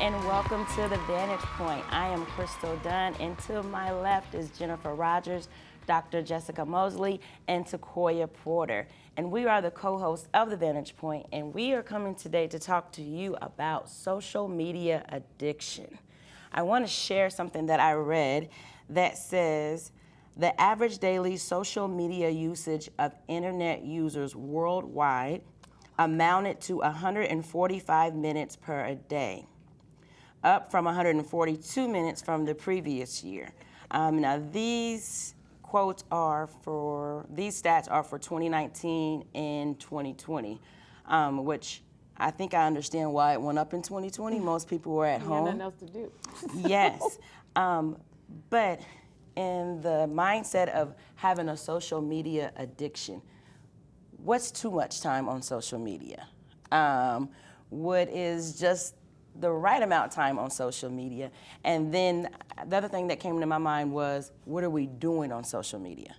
and welcome to The Vantage Point. I am Crystal Dunn, and to my left is Jennifer Rogers, Dr. Jessica Mosley, and Takoya Porter. And we are the co-hosts of The Vantage Point, and we are coming today to talk to you about social media addiction. I want to share something that I read that says the average daily social media usage of internet users worldwide amounted to 145 minutes per day, up from 142 minutes from the previous year. Now these stats are for 2019 and 2020, which I think I understand why it went up in 2020. Most people were at home. Nothing else to do. Yes, but in the mindset of having a social media addiction, what's too much time on social media? What is just the right amount of time on social media? And then the other thing that came to my mind was, what are we doing on social media?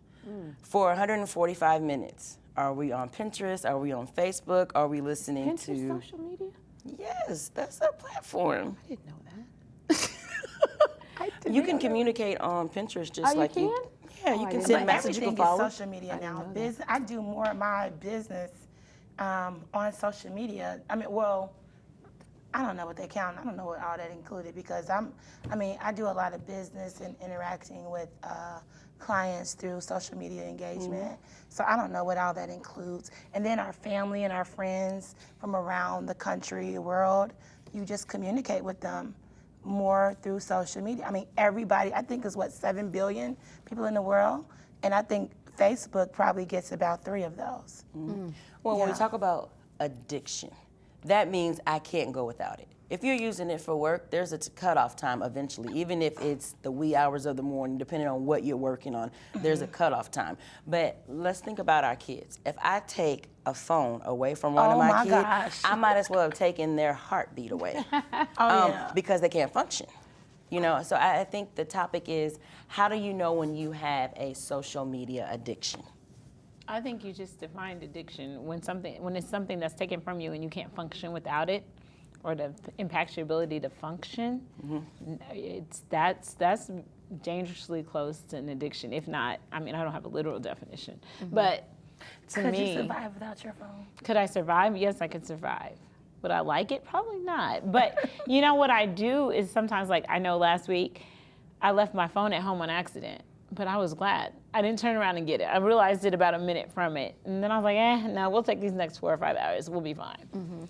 For 145 minutes, are we on Pinterest? Are we on Facebook? Are we listening to... Pinterest social media? Yes, that's a platform. I didn't know that. You can communicate on Pinterest just like you you... Yeah, you can didn't send know. messages, you can Everything follow. is social media now. I do more of my business on social media. I mean, well, I don't know what they count. I don't know what all that included because I do a lot of business and interacting with clients through social media engagement. So I don't know what all that includes. And then our family and our friends from around the country, the world, you just communicate with them more through social media. I mean, everybody, I think is 7 billion people in the world, and I think Facebook probably gets about 3 of those. Well, when we talk about addiction, that means I can't go without it. If you're using it for work, there's a cutoff time eventually, even if it's the wee hours of the morning, depending on what you're working on, there's a cutoff time. But let's think about our kids. If I take a phone away from one of my kids, I might as well have taken their heartbeat away because they can't function. You know, so I think the topic is, how do you know when you have a social media addiction? I think you just defined addiction when it's something that's taken from you and you can't function without it, or that impacts your ability to function. That's dangerously close to an addiction. If not, I mean, I don't have a literal definition, but to me, could you survive without your phone? Could I survive? Yes, I could survive. Would I like it? Probably not. But you know what I do is sometimes, like I know last week, I left my phone at home on accident, but I was glad. I didn't turn around and get it. I realized it about a minute from it. And then I was like, no, we'll take these next 4 or 5 hours. We'll be fine.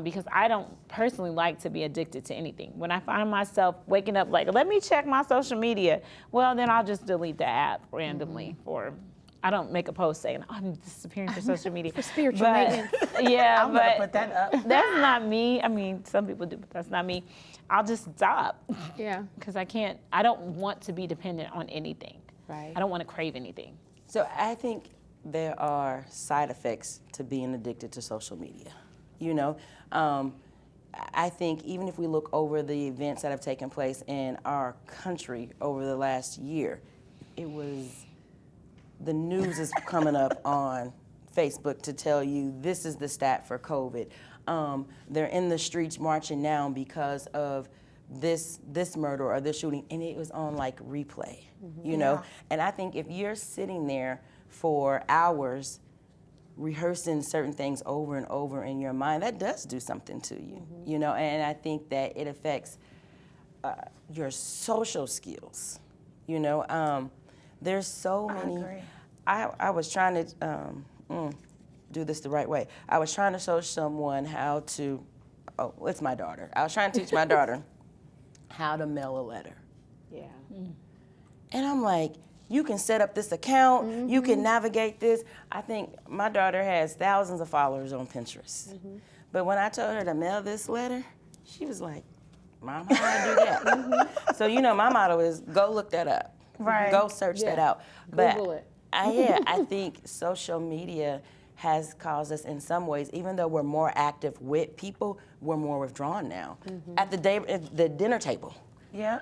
Because I don't personally like to be addicted to anything. When I find myself waking up like, let me check my social media, well, then I'll just delete the app randomly. Or I don't make a post saying, I'm disappearing for social media. For spiritual maintenance. Yeah, I'm gonna put that up. That's not me. I mean, some people do, but that's not me. I'll just stop. Yeah. Because I don't want to be dependent on anything. Right. I don't want to crave anything. So I think there are side effects to being addicted to social media. You know, I think even if we look over the events that have taken place in our country over the last year, the news is coming up on Facebook to tell you this is the stat for COVID. They're in the streets marching now because of this murder or this shooting, and it was on like replay, you know? And I think if you're sitting there for hours rehearsing certain things over and over in your mind, that does do something to you, you know? And I think that it affects your social skills, you know? There's so many. I agree. I was trying to do this the right way. I was trying to show someone how to, it's my daughter. I was trying to teach my daughter how to mail a letter. Yeah. And I'm like, you can set up this account, you can navigate this. I think my daughter has thousands of followers on Pinterest. But when I told her to mail this letter, she was like, Mom, how do I do that? So, you know, my motto is go look that up. Right. Go search that out. Google it. I think social media has caused us in some ways, even though we're more active with people, we're more withdrawn now. At the dinner table. Yeah.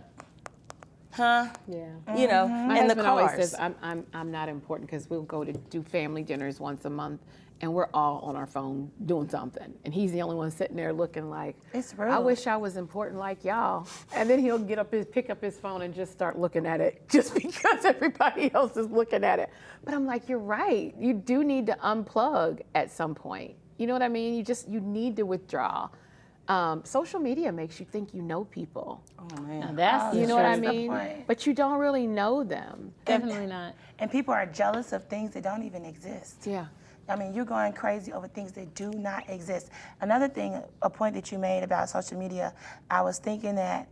huh? Yeah. You know, My and the husband always cars. says I'm not important because we'll go to do family dinners once a month, and we're all on our phone doing something, and he's the only one sitting there looking like, It's I rude. wish I was important like y'all. And then he'll pick up his phone and just start looking at it just because everybody else is looking at it. But I'm like, you're right. You do need to unplug at some point. You know what I mean? You need to withdraw. Social media makes you think you know people. Oh man. Now that's You know what I That's the mean? point. But you don't really know them. definitely not. And people are jealous of things that don't even exist. Yeah. I mean, you're going crazy over things that do not exist. Another thing, a point that you made about social media, I was thinking that,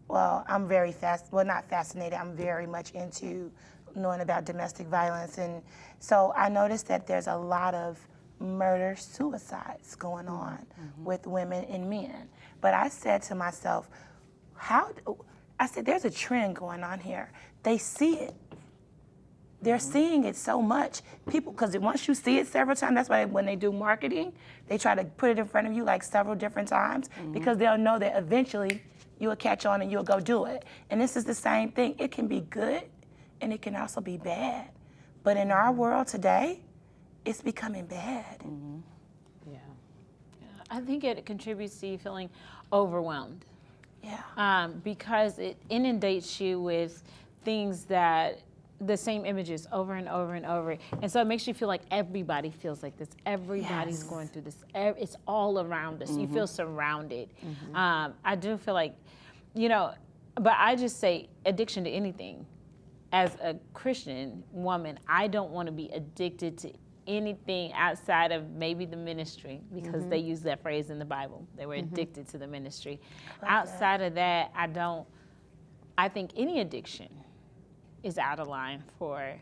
well, I'm very not fascinated, I'm very much into knowing about domestic violence. And so I noticed that there's a lot of murder suicides going on with women and men. But I said to myself, I said, there's a trend going on here. They see it. They're seeing it so much. People, because once you see it several times, that's why when they do marketing, they try to put it in front of you like several different times because they'll know that eventually you'll catch on and you'll go do it. And this is the same thing. It can be good and it can also be bad. But in our world today, it's becoming bad. Yeah. I think it contributes to you feeling overwhelmed. Yeah. Because it inundates you with things that the same images over and over and over. And so it makes you feel like everybody feels like this. Everybody's Yes. going through this. It's all around us. You feel surrounded. I do feel like, but I just say addiction to anything. As a Christian woman, I don't want to be addicted to anything outside of maybe the ministry, because they use that phrase in the Bible. They were addicted to the ministry. Outside of that, I think any addiction is out of line for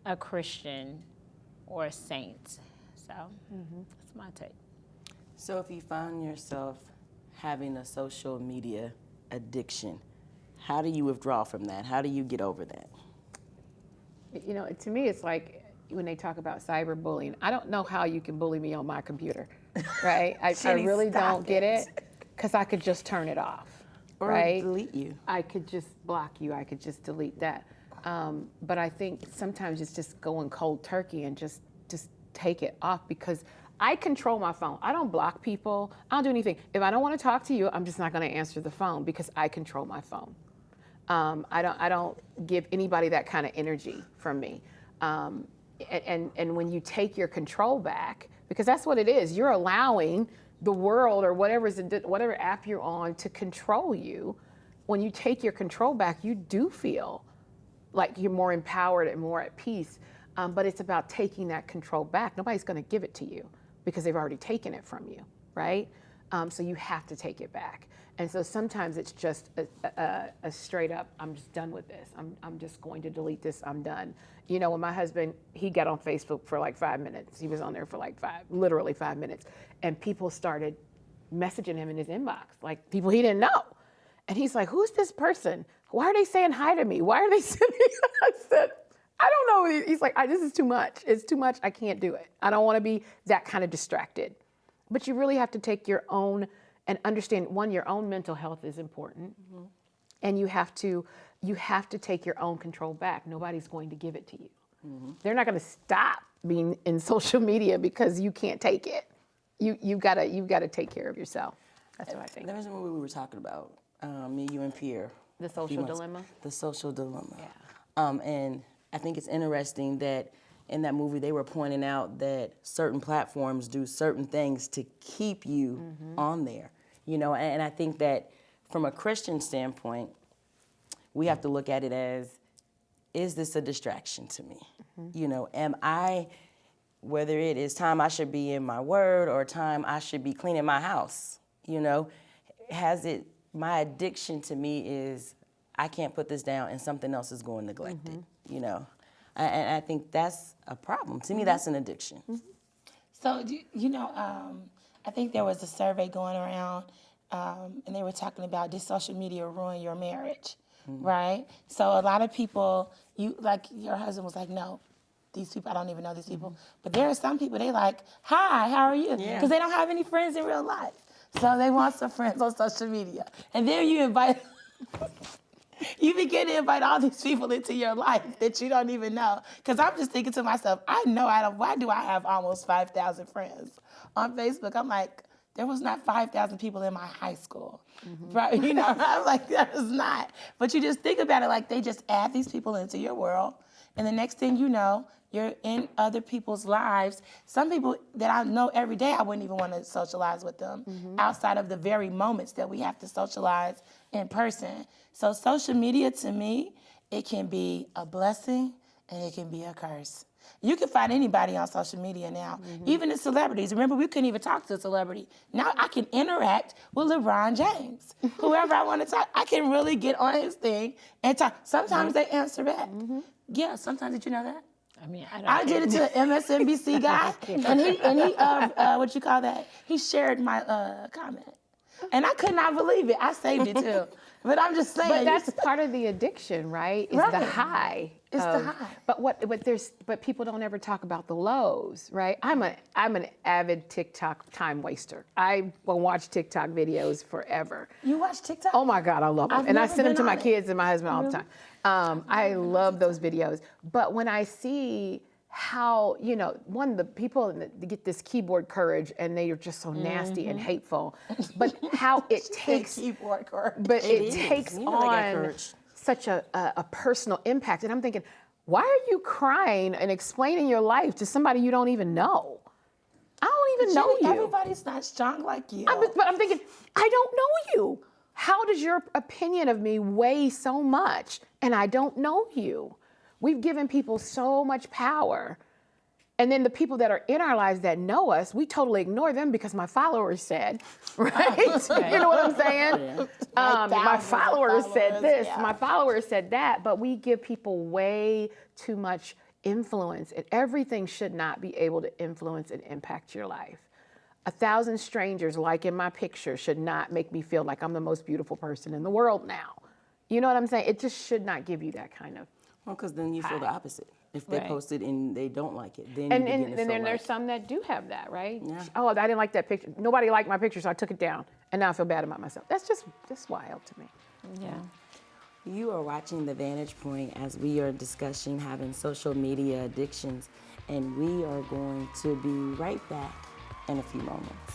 a Christian or a saint. So that's my take. So if you found yourself having a social media addiction, how do you withdraw from that? How do you get over that? You know, to me, it's like when they talk about cyberbullying, I don't know how you can bully me on my computer, right? I Jenny, really stop don't get it. it because I could just turn it off, Or right? delete you? I could just block you. I could just delete that. But I think sometimes it's just going cold turkey and just take it off because I control my phone. I don't block people. I don't do anything. If I don't want to talk to you, I'm just not going to answer the phone because I control my phone. I don't give anybody that kind of energy from me. And when you take your control back, because that's what it is, you're allowing the world or whatever app you're on to control you. When you take your control back, you do feel like you're more empowered and more at peace. But it's about taking that control back. Nobody's going to give it to you because they've already taken it from you, right? So you have to take it back. And so sometimes it's just a straight up, I'm just done with this. I'm just going to delete this, I'm done. You know, when my husband, he got on Facebook for like 5 minutes. He was on there for like literally 5 minutes. And people started messaging him in his inbox, like people he didn't know. And he's like, who's this person? Why are they saying hi to me? Why are they sending me? I said, I don't know. He's like, this is too much. It's too much. I can't do it. I don't want to be that kind of distracted. But you really have to take your own and understand, one, your own mental health is important. And you have to take your own control back. Nobody's going to give it to you. They're not going to stop being in social media because you can't take it. You've got to take care of yourself. That's what I think. There was a movie we were talking about, me, you, and Pierre. The Social Dilemma? The Social Dilemma. Yeah. And I think it's interesting that in that movie they were pointing out that certain platforms do certain things to keep you on there. You know, and I think that from a Christian standpoint, we have to look at it as, is this a distraction to me? You know, am I, whether it is time I should be in my word or time I should be cleaning my house, you know, my addiction to me is I can't put this down and something else is going neglected, you know. And I think that's a problem. To me, that's an addiction. So, I think there was a survey going around, and they were talking about, did social media ruin your marriage, right? So a lot of people, like your husband was like, no, these people, I don't even know these people. But there are some people, they like, hi, how are you? Because they don't have any friends in real life. So they want some friends on social media. And then you invite You begin to invite all these people into your life that you don't even know. Because I'm just thinking to myself, I know why do I have almost 5,000 friends on Facebook? I'm like, there was not 5,000 people in my high school. Right? You know, I'm like, that is not. But you just think about it like they just add these people into your world. And the next thing you know, you're in other people's lives. Some people that I know every day, I wouldn't even want to socialize with them outside of the very moments that we have to socialize in person. So social media, to me, it can be a blessing and it can be a curse. You can find anybody on social media now, even the celebrities. Remember, we couldn't even talk to a celebrity. Now I can interact with LeBron James. Whoever I want to talk, I can really get on his thing and talk. Sometimes they answer back. Yeah, sometimes, did you know that? I mean, I did it to an MSNBC guy, and he what you call that? He shared my comment, and I could not believe it. I saved it too, but I'm just saying. But that's part of the addiction, right? Is the high. It's the high. But people don't ever talk about the lows, right? I'm an avid TikTok time waster. I will watch TikTok videos forever. You watch TikTok? Oh my God, I love them. And I never send them been to my on it. kids and my husband all the time. I love those videos. But when I see how, the people get this keyboard courage and they are just so nasty and hateful, but how it takes, keyboard courage. but it is. takes You know they got on courage. such a personal impact. And I'm thinking, why are you crying and explaining your life to somebody you don't even know? I don't even know you. Everybody's not strong like you. But I'm thinking, I don't know you. How does your opinion of me weigh so much? And I don't know you. We've given people so much power. And then the people that are in our lives that know us, we totally ignore them because my followers said, right? You know what I'm saying? My thousands of followers said this, yeah. my followers said that, but we give people way too much influence, and everything should not be able to influence and impact your life. 1,000 strangers liking my picture should not make me feel like I'm the most beautiful person in the world now. You know what I'm saying? It just should not give you that kind of. Well, because then you feel the opposite. If they Right. post it and they don't like it, then And you begin to then feel there's like, some that do have that, right? Yeah. Oh, I didn't like that picture. Nobody liked my picture, so I took it down. And now I feel bad about myself. That's just wild to me. Yeah. You are watching The Vantage Point as we are discussing having social media addictions, and we are going to be right back in a few moments.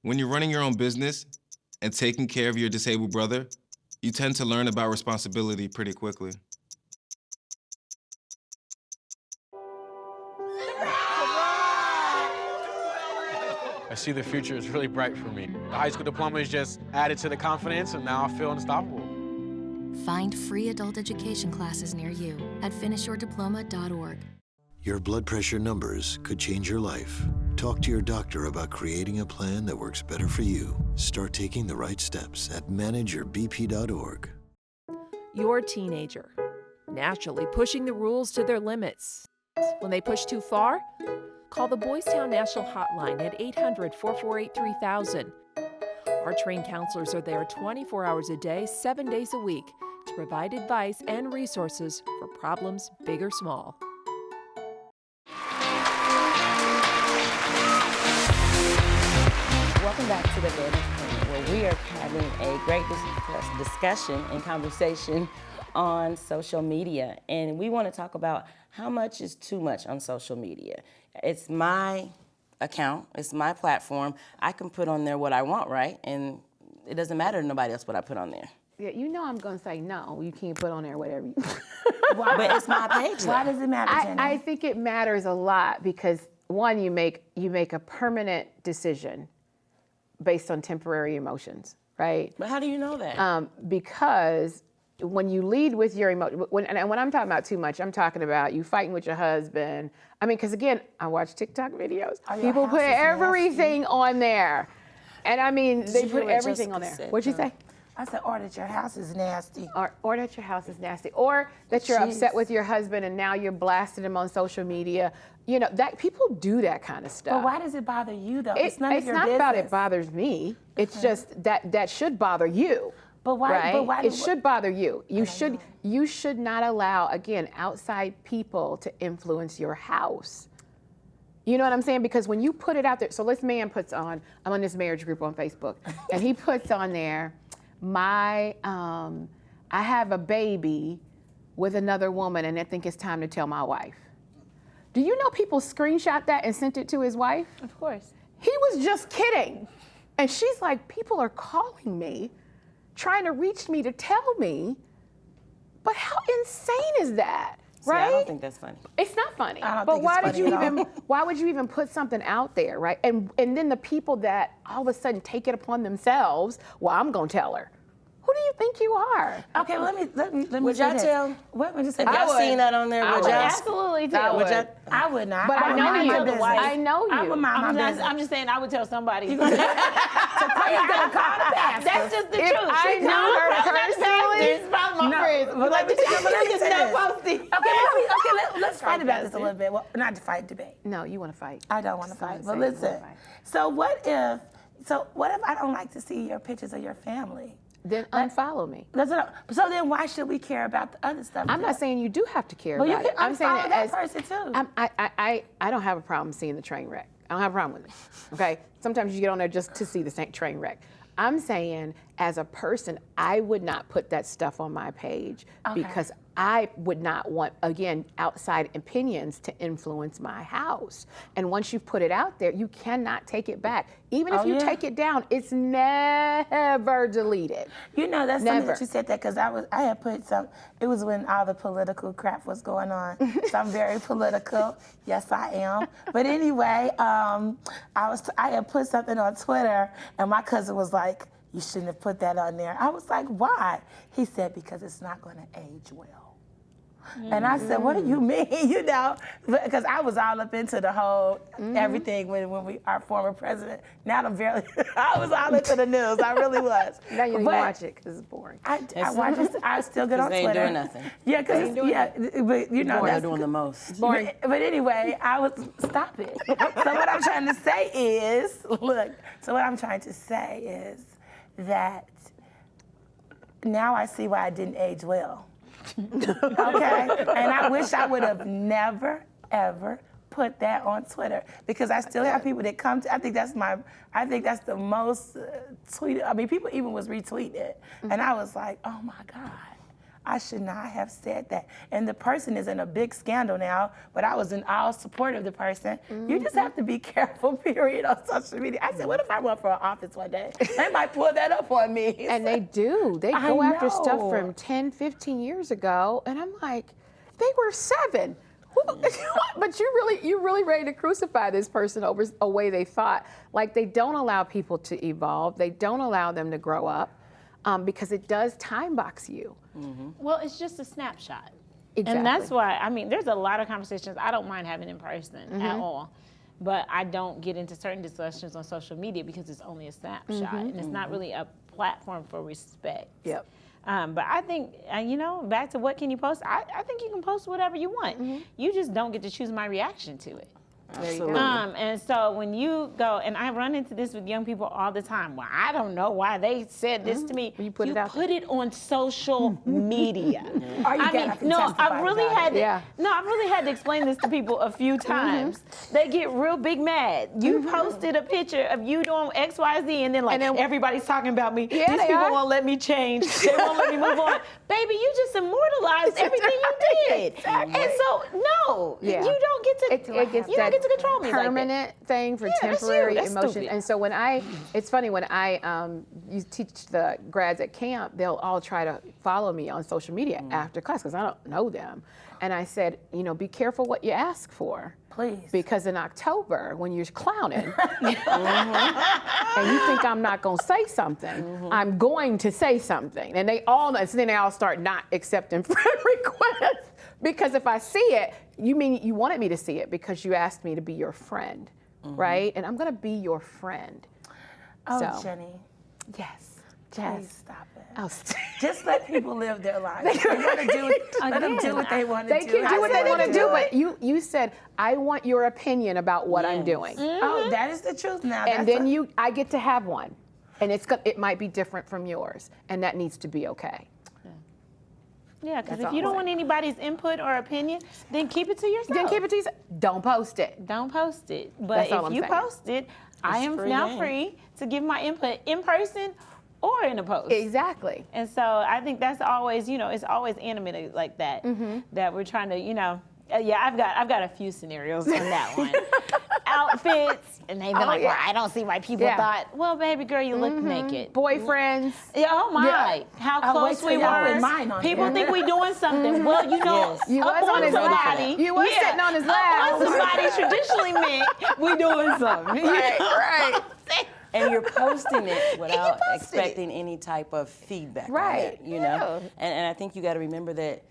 When you're running your own business and taking care of your disabled brother, you tend to learn about responsibility pretty quickly. I see the future is really bright for me. The high school diploma is just added to the confidence, and now I feel unstoppable. Find free adult education classes near you at finishyourdiploma.org. Your blood pressure numbers could change your life. Talk to your doctor about creating a plan that works better for you. Start taking the right steps at manageyourbp.org. Your teenager, naturally pushing the rules to their limits. When they push too far, call the Boys Town National Hotline at 800-448-3000. Our trained counselors are there 24 hours a day, 7 days a week to provide advice and resources for problems big or small. Welcome back to The Vantage Point, where we are having a great discussion and conversation on social media. And we want to talk about how much is too much on social media? It's my account, it's my platform. I can put on there what I want, right? And it doesn't matter to nobody else what I put on there. Yeah, you know I'm going to say no. You can't put on there whatever you But it's my page. Why does it matter, Jenny? I think it matters a lot because, one, you make a permanent decision based on temporary emotions, right? But how do you know that? Because when you lead with your emotion, and when I'm talking about too much, I'm talking about you fighting with your husband. I mean, because again, I watch TikTok videos. Oh, your People house put is everything on there. And I mean, they you put hear what everything Jessica on there. said, What'd you though? say? I said, or that your house is nasty. Or that your house is nasty, or that you're upset Jeez. with your husband and now you're blasting him on social media. You know, that people do that kind of stuff. But why does it bother you, though? It's none of your not business. about it bothers me. It's just that should bother you. But why? Right? But why? It should bother you. You should not allow, again, outside people to influence your house. You know what I'm saying? Because when you put it out there, so this man puts on, I'm on this marriage group on Facebook, and he puts on there, I have a baby with another woman, and I think it's time to tell my wife. Do you know people screenshot that and sent it to his wife? Of course. He was just kidding. And she's like, people are calling me, trying to reach me to tell me, but how insane is that? See, Right? I don't think that's funny. It's not funny. I don't But think why it's did you funny at even why would you even put something out there, right? And then the people that all of a sudden take it upon themselves, well, I'm gonna tell her. Who do you think you are? Okay, well, let me Would say y'all this. tell? What would you say? If y'all would. seen that on there, I would would y'all? Absolutely tell. I would. I would not. But I would know mind you. my business. I know I you. would mind my business. I'm just saying I would tell somebody. That's That's just the If truth. I knew her personally, It's about my No, friends. but let me tell you Just this. not posting. Let's fight about this a little bit. Well, not to fight, debate. no, you want to fight. I don't want to fight. But say you listen. wanna fight. So what if I don't like to see your pictures of your family? Then unfollow me. So then why should we care about the other stuff? I'm not saying you do have to care Well, you about can it. I'm saying unfollow it that as person too. I don't have a problem seeing the train wreck. I don't have a problem with it. Okay. Sometimes you get on there just to see the train wreck. I'm saying, as a person, I would not put that stuff on my page because I would not want, again, outside opinions to influence my house. And once you've put it out there, you cannot take it back. Even if you take it down, it's never deleted. You know, that's something Never. that you said that because I had put some. It was when all the political crap was going on. So I'm very political. Yes, I am. But anyway, I had put something on Twitter, and my cousin was like, "You shouldn't have put that on there." I was like, "Why?" He said, "Because it's not going to age well." And I said, "What do you mean?" You know, because I was all up into the whole everything when our former president. Now I'm barely. I was all into the news. I really was. Now you don't But watch it because it's boring. I watch it. I still get on They Twitter. ain't doing nothing. Yeah, because but you know They're that's doing the most. But anyway, stop it. So what I'm trying to say is, look. So what I'm trying to say is that now I see why I didn't age well. Okay, and I wish I would have never ever put that on Twitter because I still have people that come to. I think that's the most tweeted. I mean, people even was retweeting it, and I was like, oh my God. I should not have said that. And the person is in a big scandal now, but I was in all support of the person. You just have to be careful, period, on social media. I said, what if I run for an office one day? They might pull that up on me. And they do. They I go after stuff know. from 10, 15 years ago, and I'm like, they were 7. But you really ready to crucify this person over a way they thought. Like, they don't allow people to evolve. They don't allow them to grow up because it does time box you. Well, it's just a snapshot. Exactly. And that's why, I mean, there's a lot of conversations I don't mind having in person at all. But I don't get into certain discussions on social media because it's only a snapshot and it's not really a platform for respect. Yep. But I think, back to what can you post? I think you can post whatever you want. You just don't get to choose my reaction to it. Absolutely. And so when you go, and I run into this with young people all the time. Well, I don't know why they said this to me. You put it out put it on social media. Or you I get mean, up and no, testify I really about had it. to, no, I really had to explain this to people a few times. They get real big mad. You posted a picture of you doing X, Y, Z, and then everybody's talking about me. Yeah, These they people are. won't let me change. They won't let me move on. Baby, you just immortalized everything you did. Exactly. And so, no, Yeah. you don't get to. It gets you don't get to control me like that. permanent thing for that's you. temporary That's emotions. stupid. And so when it's funny when I you teach the grads at camp, they'll all try to follow me on social media after class because I don't know them. And I said, be careful what you ask for. Please. Because in October, when you're clowning, and you think I'm not going to say something, I'm going to say something. And they all know, so then they all start not accepting friend requests. Because if I see it, you mean you wanted me to see it because you asked me to be your friend, right? And I'm going to be your friend. Oh, So, Jenny, yes, please yes. stop it. Oh, Just let people live their lives. They want to do it. Let them do what they want to do. They can do what they want to do, but you said, I want your opinion about what I'm doing. Oh, that is the truth now. And then I get to have one. And it might be different from yours. And that needs to be okay. Yeah, because That's if you all. don't want anybody's input or opinion, then keep it to yourself. Then keep it to yourself. Don't post it. Don't post it. But That's all if I'm you saying. post it, I am free now game. free to give my input in person or in a post. Exactly. And so I think that's always, it's always animated like that. That we're trying to, I've got a few scenarios on that one. Outfits, and they've been well, I don't see why people thought, well, baby girl, you look naked. Boyfriends. Yeah, oh my, how close wait we till y'all were. put mine on People there. think we doing something. Well, You up was on his lap. somebody. You was sitting on his lap. Up on somebody traditionally meant we doing something. Right. And you're posting it without expecting any type of feedback Right. on it, Yeah. And I think you got to remember that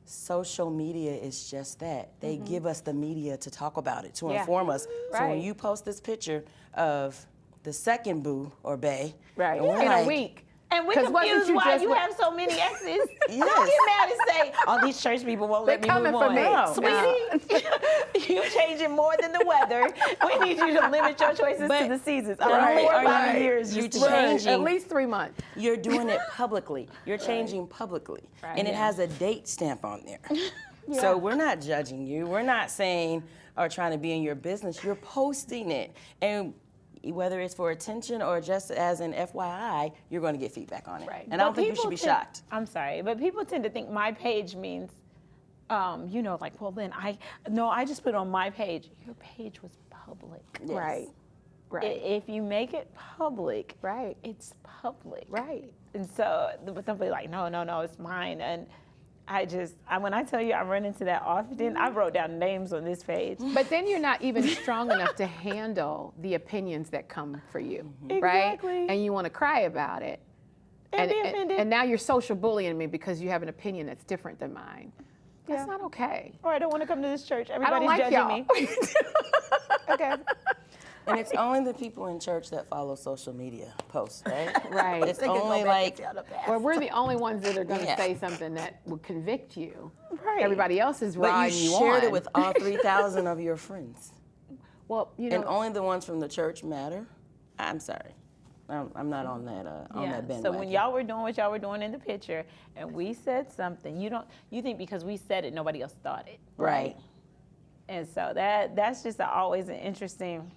social media is just that. They give us the media to talk about it, to inform us. So when Right. you post this picture of the second boo or bae, Right. and we're In like, a week. And we 'Cause wasn't confused you why just you what- have so many exes. Yes. Don't get mad and say, all these church people won't let me coming move for on. me. No. Sweetie, you changing more than the weather. We need you to limit your choices to the seasons. not only 4 or are 5 you- years. you just to- changing- At least 3 months. you're doing it publicly. You're changing publicly. And it has a date stamp on there. So we're not judging you. We're not saying or trying to be in your business. You're posting it. And whether it's for attention or just as an FYI, you're going to get feedback on it. Right. And I don't think you should be shocked. I'm sorry, but people tend to think my page means, well then I just put it on my page. Your page was public. Yes. Right. Right. If you make it public, Right. it's public. Right. And so, but they'll be like, no, it's mine. And when I tell you I run into that often, I wrote down names on this page. But then you're not even strong enough to handle the opinions that come for you, right? Exactly. And you want to cry about it. And be offended. And now you're social bullying me because you have an opinion that's different than mine. That's Yeah. not okay. Or I don't want to come to this church. I don't Everybody's like judging y'all. me. Okay. And it's only the people in church that follow social media posts, right? Right. It's only like, Well, we're the only ones that are going to Yeah. say something that will convict you. Right. Everybody else is but riding you you shared on. it with all 3,000 of your friends. Well, And only the ones from the church matter. I'm sorry. I'm not on that that bandwagon. So when y'all were doing what y'all were doing in the picture, and we said something, you think because we said it, nobody else thought it. Right. And so that's just always an interesting.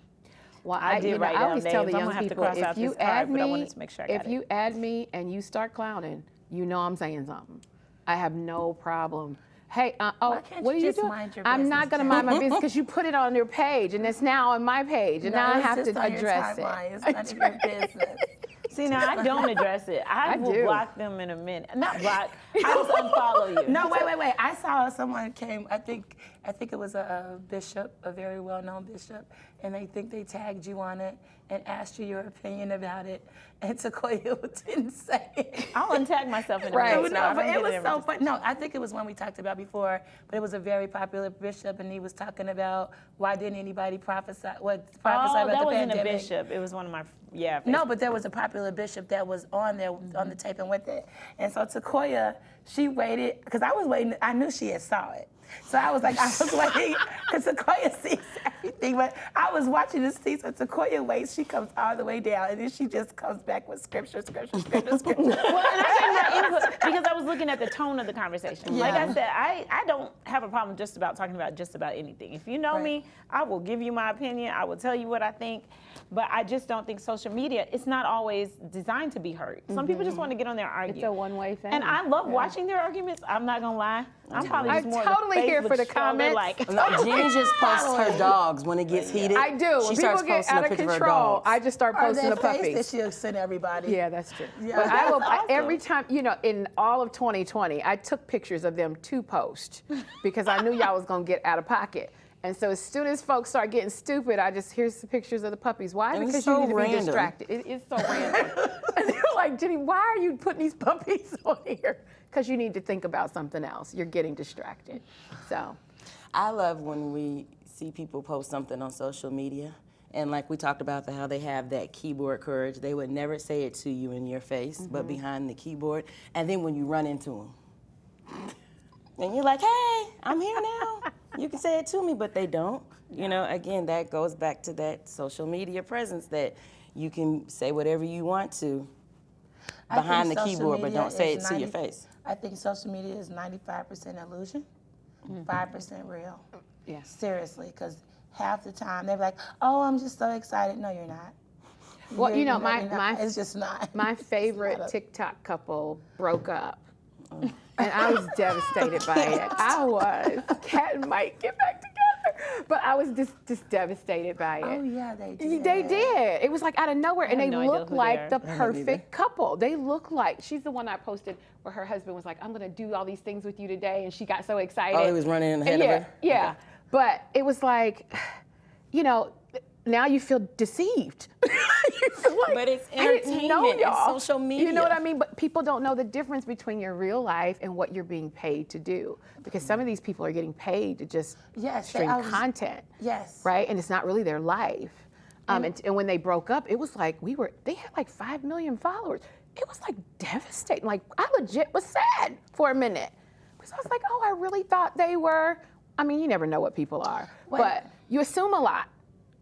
Well, I did write I down always tell the names. I'm young gonna have to people, cross if out you this card, add but I me, wanted to make sure I got if you add me and you start clowning, you know I'm saying something. I have no problem. Hey, can't what you are you just doing? mind your I'm not business, going to mind my business because you put it on your page, and it's now on my page, and now I have to address it. It's none of your business. See, now I don't address it. I will do. block them in a minute. Not block. I just unfollow you. No, wait. I saw someone came. I think it was a bishop, a very well-known bishop, and they think they tagged you on it and asked you your opinion about it. And Sequoia didn't say it. I'll untag myself in a Right. minute. so I No, but don't it get was every so fun. No, I think it was one we talked about before, but it was a very popular bishop, and he was talking about why didn't anybody prophesy Oh, about that the wasn't pandemic. a bishop. It was one of my, No, but there was a popular bishop that was on there on the tape and with it. And so Sequoia, she waited, because I was waiting, I knew she had saw it. So I was waiting, because Sequoia sees everything, but I was watching the scenes, so Sequoia waits, she comes all the way down, and then she just comes back with scripture. Well, and I gave my input because I was looking at the tone of the conversation. Like I said, I don't have a problem just about talking about just about anything. If you know me, I will give you my opinion. I will tell you what I think. But I just don't think social media, it's not always designed to be heard. Some people just want to get on there and argue. It's a one-way thing. And I love watching their arguments. I'm not going to lie. I'm probably just more totally here for the comments. Jenny just posts her dogs when it gets heated. I do. When people get out of control, I just start posting the puppies. That she'll send everybody. Yeah, that's true. Yeah. But I will, every time, in all of 2020, I took pictures of them to post because I knew y'all was going to get out of pocket. And so as soon as folks start getting stupid, here's the pictures of the puppies. Why? And because so you need to random. be distracted. It is so random. And they're like, Jenny, why are you putting these puppies on here? Because you need to think about something else. You're getting distracted. So I love when we see people post something on social media, and like we talked about how they have that keyboard courage. They would never say it to you in your face, but behind the keyboard. And then when you run into them, and you're like, hey, I'm here now. You can say it to me, but they don't. Again, that goes back to that social media presence that you can say whatever you want to behind the keyboard, but don't say it to your face. I think social media is 95% illusion, 5% real. Yeah. Seriously, because half the time they're like, oh, I'm just so excited. No, you're not. Well, it's just not. My favorite TikTok couple broke up. And I was devastated by it. I was. Kat and Mike get back together. But I was just devastated by it. Oh, yeah, they did. They did. It was like out of nowhere. And they look like the are. perfect couple. They look like, she's the one I posted where her husband was like, I'm going to do all these things with you today. And she got so excited. Oh, he was running ahead of her? Yeah. Okay. But it was like, now you feel deceived. You feel like, but it's I didn't know entertainment, y'all. it's social media. You know what I mean? But people don't know the difference between your real life and what you're being paid to do. Because some of these people are getting paid to just stream content. Yes. Right? And it's not really their life. And when they broke up, it was like they had like 5 million followers. It was like devastating. Like I legit was sad for a minute. Because I was like, oh, I really thought they were. I mean, you never know what people are. But you assume a lot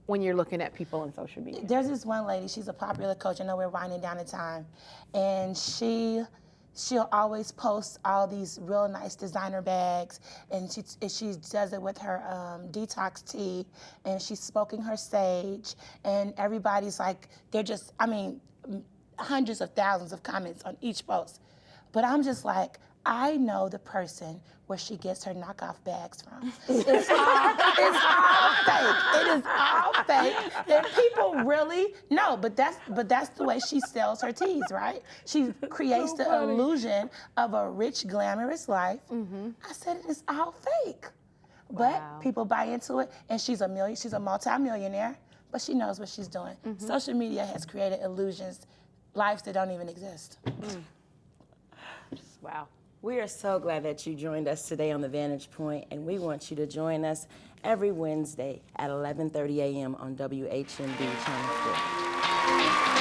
when you're looking at people on social media. There's this one lady, she's a popular coach. I know we're winding down the time. And she'll always post all these real nice designer bags. And she does it with her detox tea. And she's smoking her sage. And everybody's like, hundreds of thousands of comments on each post. But I'm just like, I know the person where she gets her knockoff bags from. It's all fake. It is all fake. And people really but that's the way she sells her teas, right? She creates the illusion of a rich, glamorous life. I said it is all fake. But people buy into it, and she's a multi-millionaire, but she knows what she's doing. Social media has created illusions, lives that don't even exist. Wow. We are so glad that you joined us today on The Vantage Point, and we want you to join us every Wednesday at 11:30 a.m. on WHMB Channel 4.